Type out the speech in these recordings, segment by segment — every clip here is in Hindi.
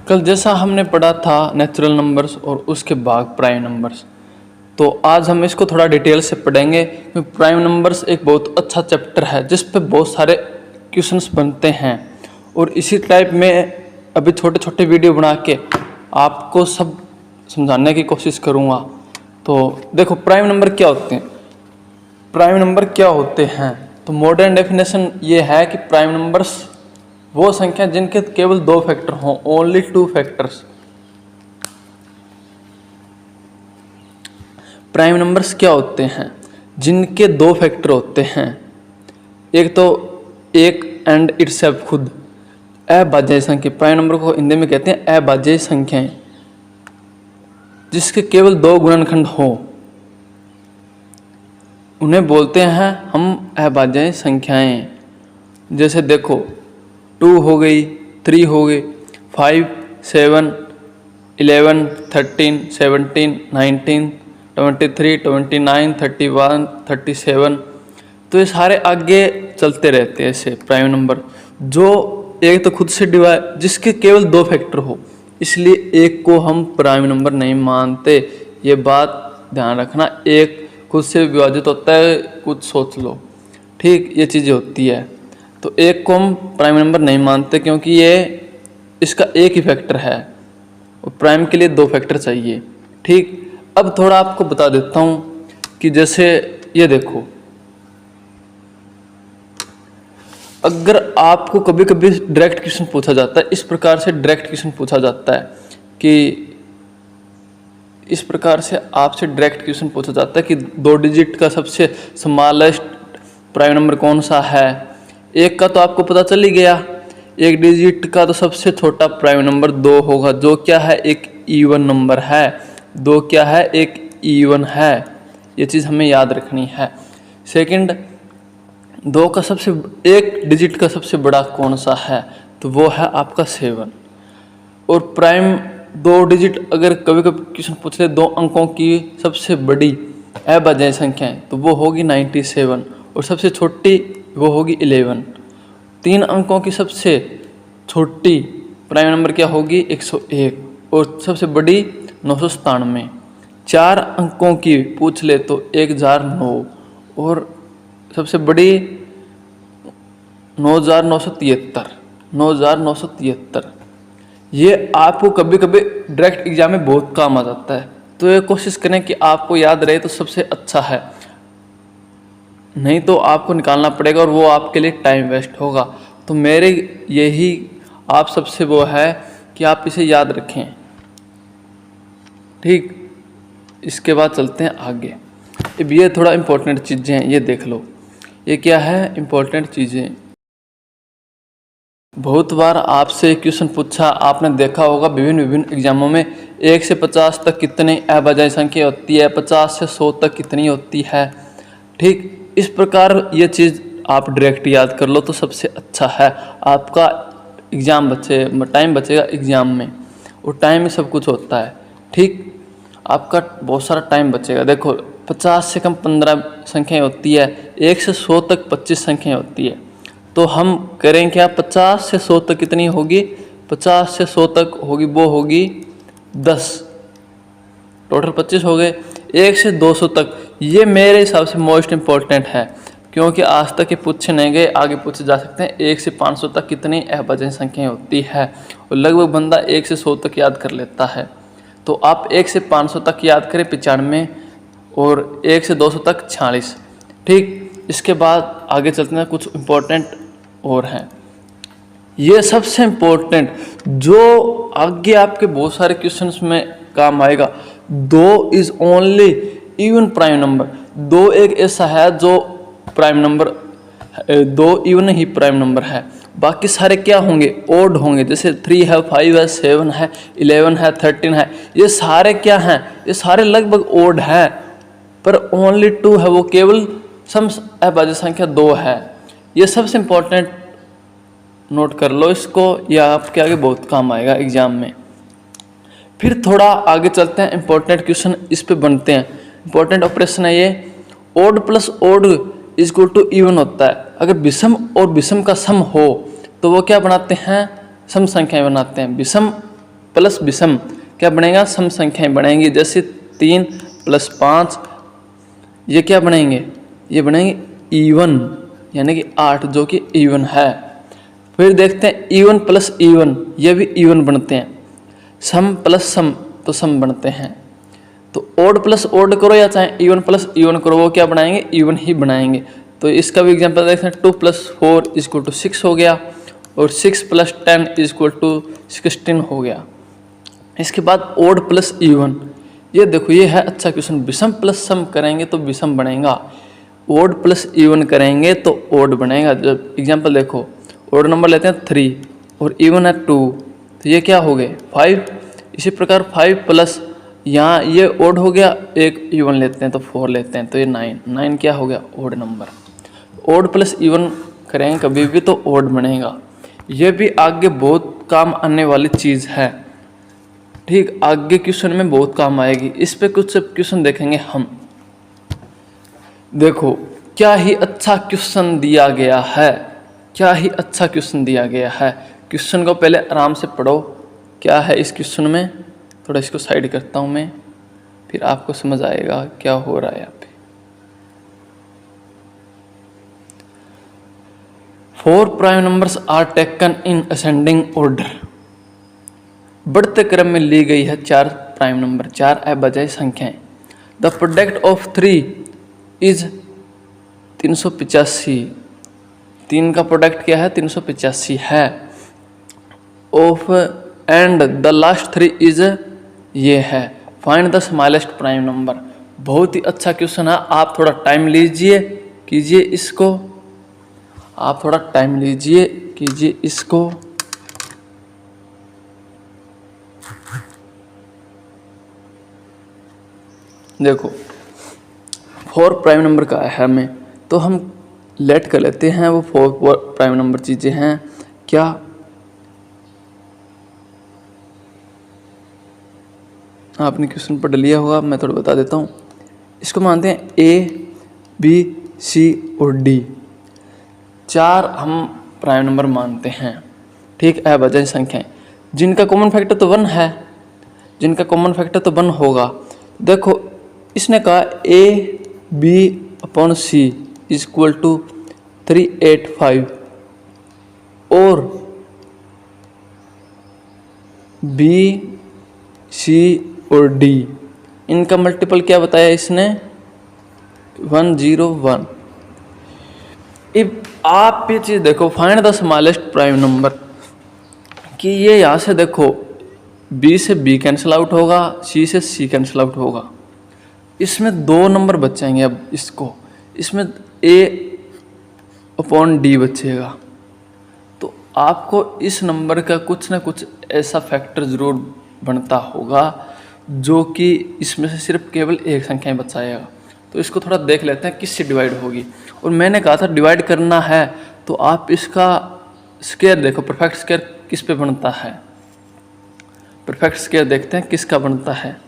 कल जैसा हमने पढ़ा था नेचुरल नंबर्स और उसके बाद प्राइम नंबर्स, तो आज हम इसको थोड़ा डिटेल से पढ़ेंगे क्योंकि प्राइम नंबर्स एक बहुत अच्छा चैप्टर है जिस पे बहुत सारे क्वेश्चंस बनते हैं। और इसी टाइप में अभी छोटे छोटे वीडियो बना के आपको सब समझाने की कोशिश करूँगा। तो देखो प्राइम नंबर क्या होते हैं। प्राइम नंबर क्या होते हैं तो मॉडर्न डेफिनेशन ये है कि प्राइम नंबर्स वो संख्या जिनके केवल 2 फैक्टर हों, ओनली 2 फैक्टर्स। प्राइम नंबर्स क्या होते हैं जिनके 2 फैक्टर होते हैं। एक तो एक एंड इटसेल्फ, खुद अभाज्य संख्या। प्राइम नंबर को हिंदी में कहते हैं अभाज्य संख्याएं, जिसके केवल 2 गुणनखंड हो उन्हें बोलते हैं हम अभाज्य संख्याएं। जैसे देखो 2 हो गई, 3 हो गई, 5, 7, 11, 13, 17, 19, 23, 29, 31, 37। तो ये सारे आगे चलते रहते हैं ऐसे प्राइम नंबर, जो एक तो खुद से डिवाइड, जिसके केवल 2 फैक्टर हो, इसलिए एक को हम प्राइम नंबर नहीं मानते। ये बात ध्यान रखना, एक खुद से विभाजित होता है, कुछ सोच लो, ठीक, ये चीज़ें होती है। तो एक को हम प्राइम नंबर नहीं मानते क्योंकि ये इसका एक ही फैक्टर है और प्राइम के लिए 2 फैक्टर चाहिए, ठीक। अब थोड़ा आपको बता देता हूँ कि जैसे ये देखो, अगर आपको कभी कभी डायरेक्ट क्वेश्चन पूछा जाता है, इस प्रकार से डायरेक्ट क्वेश्चन पूछा जाता है कि इस प्रकार से आपसे डायरेक्ट क्वेश्चन पूछा जाता है कि 2 डिजिट का सबसे स्मॉलेस्ट प्राइम नंबर कौन सा है। एक का तो आपको पता चल ही गया, 1 डिजिट का तो सबसे छोटा प्राइम नंबर 2 होगा, जो क्या है, एक इवन नंबर है। 2 क्या है, एक इवन है। ये चीज़ हमें याद रखनी है। सेकंड, 2 का सबसे 1 डिजिट का सबसे बड़ा कौन सा है, तो वो है आपका 7। और प्राइम 2 डिजिट अगर कभी कभी क्वेश्चन पूछ ले 2 अंकों की सबसे बड़ी अभाज्य संख्याएं, तो वो होगी 97 और सबसे छोटी वो होगी 11। 3 अंकों की सबसे छोटी प्राइम नंबर क्या होगी, 101 और सबसे बड़ी 997। 4 अंकों की पूछ ले तो 1009 और सबसे बड़ी 9973। ये आपको कभी कभी डायरेक्ट एग्जाम में बहुत काम आ जाता है, तो ये कोशिश करें कि आपको याद रहे तो सबसे अच्छा है, नहीं तो आपको निकालना पड़ेगा और वो आपके लिए टाइम वेस्ट होगा। तो मेरे यही आप सबसे वो है कि आप इसे याद रखें, ठीक। इसके बाद चलते हैं आगे। अब ये थोड़ा इम्पोर्टेंट चीज़ें हैं, ये देख लो, ये क्या है, इम्पोर्टेंट चीज़ें। बहुत बार आपसे क्वेश्चन पूछा, आपने देखा होगा विभिन्न विभिन्न एग्जामों में, 1 से 50 तक कितनी अभाज्य संख्या होती है, 50 से 100 तक कितनी होती है, ठीक। इस प्रकार ये चीज़ आप डायरेक्ट याद कर लो तो सबसे अच्छा है। आपका एग्ज़ाम टाइम बचेगा एग्ज़ाम में, और टाइम में सब कुछ होता है, ठीक। आपका बहुत सारा टाइम बचेगा। देखो 50 से कम 15 संख्याएँ होती है, 1 से 100 तक 25 संख्याएँ होती है। तो हम करें क्या, 50 से 100 तक कितनी होगी, 50 से 100 तक होगी, वो होगी 10, टोटल 25 हो गए। 1 से 200 तक, ये मेरे हिसाब से मोस्ट इम्पॉर्टेंट है क्योंकि आज तक ये पूछे नहीं गए, आगे पूछे जा सकते हैं। 1 से 500 तक कितनी अभाज्य संख्याएँ होती है, और लगभग बंदा 1 से 100 तक याद कर लेता है। तो आप 1 से 500 तक याद करें 95, और 1 से 200 तक 46, ठीक। इसके बाद आगे चलते हैं, कुछ इम्पोर्टेंट और हैं। ये सबसे इम्पोर्टेंट जो आगे आपके बहुत सारे क्वेश्चंस में काम आएगा, 2 is only even prime number. 2 एक ऐसा है जो prime number, 2 even he prime number है, बाकी सारे क्या होंगे, ओड होंगे। जैसे 3 है, 5 है, 7 है, 11 है, 13 है, ये सारे क्या हैं, ये सारे लगभग ओड हैं, पर ओनली 2 है, वो केवल सम अभाज्य संख्या 2 है। ये सबसे इम्पोर्टेंट नोट कर लो इसको, यह आपके आगे बहुत काम आएगा एग्जाम में। फिर थोड़ा आगे चलते हैं, इम्पोर्टेंट क्वेश्चन इस पे बनते हैं। इम्पोर्टेंट ऑपरेशन है ये, odd plus odd is equal to even होता है। अगर विषम और विषम का सम हो तो वो क्या बनाते हैं, सम संख्याएं बनाते हैं। विषम प्लस विषम क्या बनेगा, सम संख्याएं बनेंगी। जैसे 3 + 5 ये क्या बनेंगे, ये बनेंगे इवन, यानी कि 8 जो कि इवन है। फिर देखते हैं इवन प्लस इवन, ये भी इवन बनते हैं। सम प्लस सम तो सम बनते हैं। तो ओड प्लस ओड करो या चाहे इवन प्लस इवन करो, वो क्या बनाएंगे, इवन ही बनाएंगे। तो इसका भी एग्जांपल देखते हैं। 2 + 4 = 6 हो गया, और 6 + 10 = 16 हो गया। इसके बाद ओड प्लस इवन, ये देखो ये है अच्छा क्वेश्चन। विषम प्लस सम करेंगे तो विषम बनेगा, ओड प्लस इवन करेंगे तो ओड बनेगा। जब एग्जांपल देखो, ओड नंबर लेते हैं 3 और इवन है 2, तो ये क्या हो गए 5। इसी प्रकार 5 प्लस यहाँ ये ओड हो गया, एक इवन लेते हैं तो 4 लेते हैं, तो ये 9 क्या हो गया, odd number. Odd plus even करेंगे कभी भी तो ओड बनेगा। ये भी आगे बहुत काम आने वाली चीज़ है, ठीक, आगे क्वेश्चन में बहुत काम आएगी। इस पे कुछ क्वेश्चन देखेंगे हम। देखो क्या ही अच्छा क्वेश्चन दिया गया है, क्या ही अच्छा क्वेश्चन दिया गया है। क्वेश्चन को पहले आराम से पढ़ो, क्या है इस क्वेश्चन में। थोड़ा इसको साइड करता हूँ मैं, फिर आपको समझ आएगा क्या हो रहा है यहाँ पे। 4 prime numbers are taken in ascending order. बढ़ते क्रम में ली गई है 4 प्राइम नंबर, 4 अबजाई संख्याएं। The product of 3 is 385। 3 का प्रोडक्ट क्या है, 385 है। Of and the last 3 is, ये है। Find the smallest prime number. बहुत ही अच्छा क्वेश्चन है, आप थोड़ा टाइम लीजिए कीजिए इसको, आप थोड़ा टाइम लीजिए कीजिए इसको। देखो 4 प्राइम नंबर का है हमें, तो हम लेट कर लेते हैं। वो 4 प्राइम नंबर चीज़ें हैं क्या, आपने क्वेश्चन पढ़ लिया होगा, मैं थोड़ा बता देता हूँ। इसको मानते हैं A, B, C और D, 4 हम प्राइम नंबर मानते हैं, ठीक है, अभाज्य संख्याएं जिनका कॉमन फैक्टर तो 1 है, जिनका कॉमन फैक्टर तो 1 होगा। देखो इसने कहा AB/C = 385 और B, C और D इनका मल्टीपल क्या बताया इसने, 101। अब आप ये चीज़ देखो, find the smallest prime number, कि ये यहाँ से देखो B से B कैंसिल आउट होगा, C से C कैंसिल आउट होगा, इसमें 2 नंबर बचेंगे। अब इसको, इसमें A/D बचेगा, तो आपको इस नंबर का कुछ ना कुछ ऐसा फैक्टर ज़रूर बनता होगा जो कि इसमें से सिर्फ केवल एक संख्या बचाएगा। तो इसको थोड़ा देख लेते हैं किससे डिवाइड होगी। और मैंने कहा था डिवाइड करना है तो आप इसका स्क्वायर देखो, परफेक्ट स्क्वायर किस पे बनता है, परफेक्ट स्क्वायर देखते हैं किसका बनता है।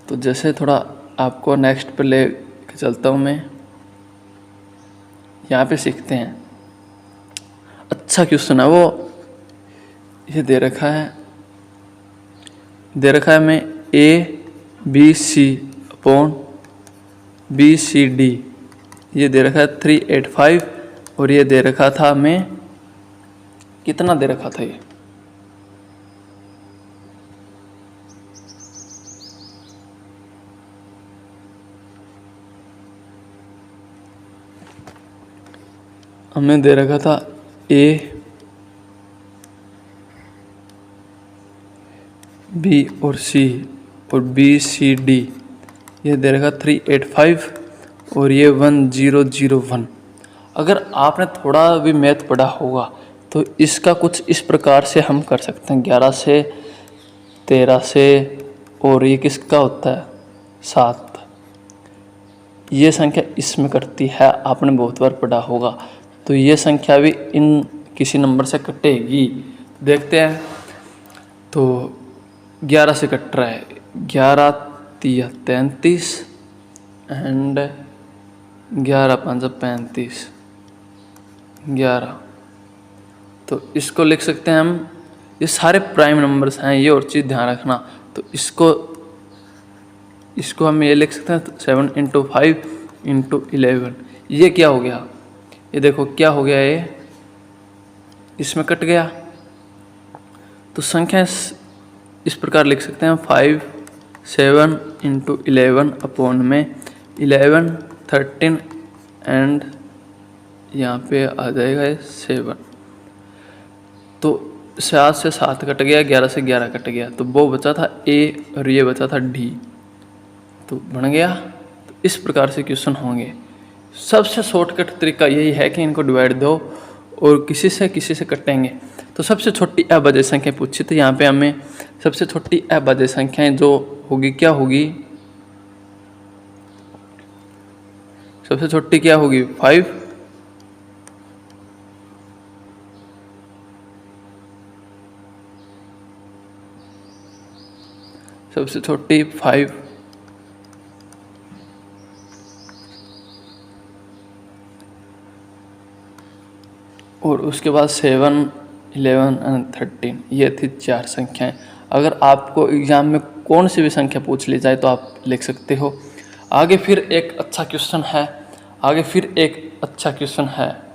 तो जैसे थोड़ा आपको नेक्स्ट पे ले चलता हूँ मैं, यहाँ पे सीखते हैं। अच्छा क्वेश्चन है वो, ये दे रखा है मैं ABC/BCD, ये दे रखा है 385 और ये दे रखा था मैं, कितना दे रखा था ये, हमें दे रखा था A, B और C और BCD, ये दे रखा 385 और ये 1001। अगर आपने थोड़ा भी मैथ पढ़ा होगा तो इसका कुछ इस प्रकार से हम कर सकते हैं, 11 से 13 से, और ये किसका होता है 7, ये संख्या इसमें कटती है, आपने बहुत बार पढ़ा होगा। तो ये संख्या भी इन किसी नंबर से कटेगी, देखते हैं। तो 11 से कट रहा है, 11 3 33 एंड 11 5 35, 11, तो इसको लिख सकते हैं हम, ये सारे प्राइम नंबर्स हैं, ये और चीज़ ध्यान रखना। तो इसको हम ये लिख सकते हैं 7 × 5 × 11। ये क्या हो गया, ये देखो क्या हो गया, ये इसमें कट गया। तो संख्या इस प्रकार लिख सकते हैं 5 7 × 11 अपॉन में 11 13 एंड यहाँ पे आ जाएगा 7। तो 7 से 7 कट गया, 11 से 11 कट गया, तो वो बचा था ए और ये बचा था डी, तो बन गया। तो इस प्रकार से क्वेश्चन होंगे। सबसे शॉर्टकट तरीका यही है कि इनको डिवाइड दो और किसी से कटेंगे। तो सबसे छोटी अभाज्य संख्या पूछी, तो यहाँ पे हमें सबसे छोटी अभाज्य संख्याएं जो होगी क्या होगी, सबसे छोटी क्या होगी 5, सबसे छोटी 5, और उसके बाद 7 11 और 13, ये थी 4 संख्याएं। अगर आपको एग्जाम में कौन सी भी संख्या पूछ ली जाए तो आप लिख सकते हो। आगे फिर एक अच्छा क्वेश्चन है,